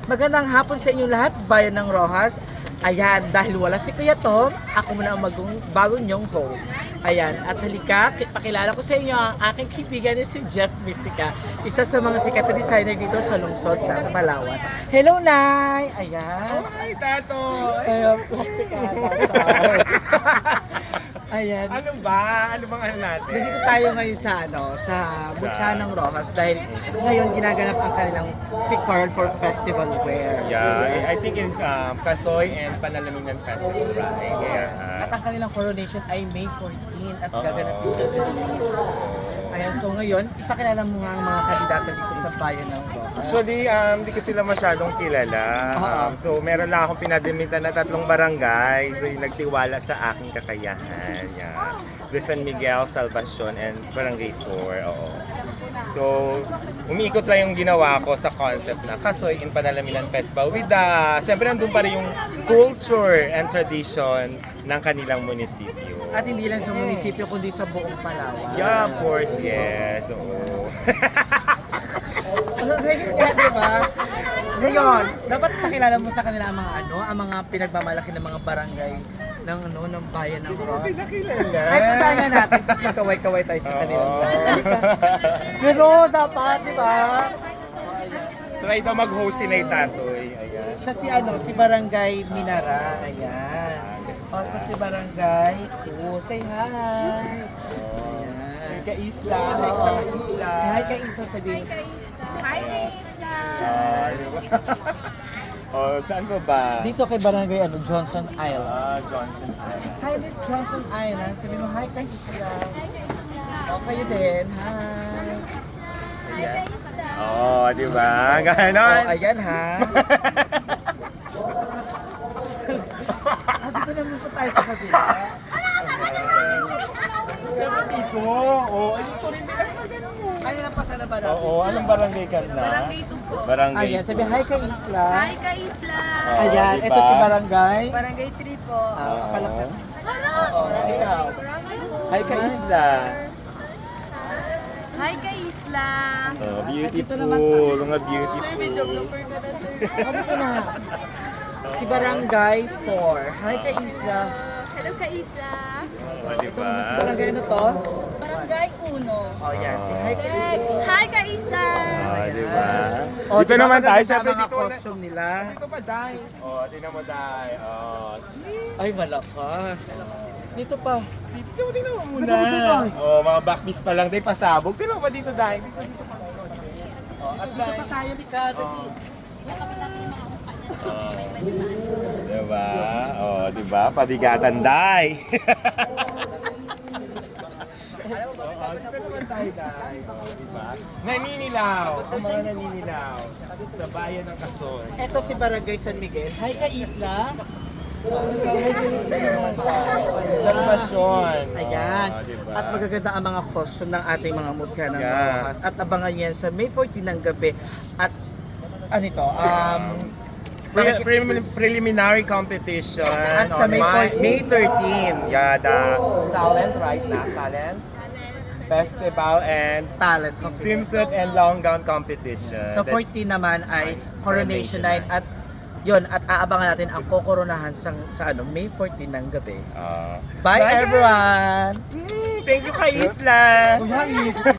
Magandang hapon sa inyong lahat, bayan ng Rojas. Ayan, dahil wala si Kuya Tom, ako muna ang bagong nyong host. Ayan, at halika, pakilala ko sa inyo ang aking kaibigan ni si Jeff Mystica, isa sa mga sikat na designer dito sa lungsod ng Palawan. Hello, Nay! Ayan. Hi, Tato! Ayan, plastic ata. Ayan. Ano ba? Ano bang ano natin? Nandito tayo ngayon sa Butsa ng Rojas dahil ngayon ginaganap ang kanilang pictorial for festival wear. Yeah, I think it's Kasoy and Panalaminan Festival, right? Yes. Yeah. At ang kanilang coronation ay May 14 at gaganap dito sa June. Ayan, so ngayon, ipakilala mo nga ang mga kandidato dito sa bayan ng Rojas. Actually, hindi ko sila masyadong kilala. So, meron lang akong pinadimitan na 3 barangay. So, yung nagtiwala sa aking kakayahan. Yeah. The San Miguel, Salvacion, and Barangay 4. Oo. So, umiikot lang yung ginawa ko sa concept na Kasoy in Panalaminan Festival with syempre nandun pa rin yung culture and tradition ng kanilang munisipyo. At hindi lang sa munisipyo, kundi sa buong Palawan. Yeah, of course, yes. Oo. Kaya diba? Ngayon, dapat pakilala mo sa kanila ang mga pinagmamalaki ng mga barangay ng bayan ng Rojas. Kasi nakilala. Ay, puntahan nga natin, tapos magkaway-kaway tayo sa kanila. Pero dapat, di ba? Try daw mag-host si Nay Tatoy. Ayan. Siya si Barangay Minara. Ayan. O, ito si Barangay. Say hi. Ay, Ayan. ka-isla. Ay, ka-isla. Hi kay Isa, sabihin. Hi, Isla! Diba? Oh, saan ba ba? Dito kay Barangay Johnson Island. Johnson Island. Hi, Miss Johnson Island. Sabi mo, hi kay Isla. O, kayo din. Hi. Hi, Isla! Oh, di ba? Ganon. O, ayan ha. Dito naman po tayo sa kabila. Siyempre dito. Oh, dito rin pinagpagano mo. Ay, napasa na ba natin? Oo, anong barangay ka na? Barangay 2 po. Barangay. Ayan, sabi hi kay Isla. Hi, ka Isla! Oh, Ayan, diba? ito si Barangay. Barangay 3 po. Akala ko. Oo, ikaw. Hi, ka-isla. Hi, ka Isla! Oh, Dito naman beautiful. Mga beautiful. Videographer ka na, sir. Dito na. Si Barangay 4. Hi kay Isla. Hello, ka Isla! Oh, di Ito ba? naman si Barangay ano to? Barangay 1. Oh, yan. Si hi kay Isla. Hi, ka Isla! Oh, di ba? Oh, Dito naman tayo. Sa Siyempre mga dito. costume nila. Dito pa, Day. Oh, tingnan mo, Day. Oh, Ay, malakas. Dito pa. Dito mo, tingnan mo muna. Dito, dito. Oh, mga backbeats pa lang, Day, pasabog. Tingnan mo pa dito, Day. Dito pa. Oh, At at dito Day. pa tayo, Ricardo. Oh. Oh. Diba? Oh, diba? Pabigatan, Day. Oh, dito naman tayo, Day. Oh, diba? Naninilaw. Ang mga naninilaw. Sa bayan ng Kasoy. Ito si Barangay San Miguel. Hi kay Isla. Hi kay Isla naman tayo. Salvacion. Ayan. Oh, diba? At magaganda ang mga costume ng ating mga mukha ng Yeah. Rojas. At abangan yan sa May 14 ng gabi. At ano ito? Preliminary competition At sa on May 13. Yeah, the talent, right na? Talent? Festival and talent competition. swimsuit and long gown competition. Sa 14 naman ay Coronation Night at yun, at aabangan natin ang kokoronahan sa May 14 ng gabi. Ah. Bye Bye, guys! everyone! Thank you kay Isla!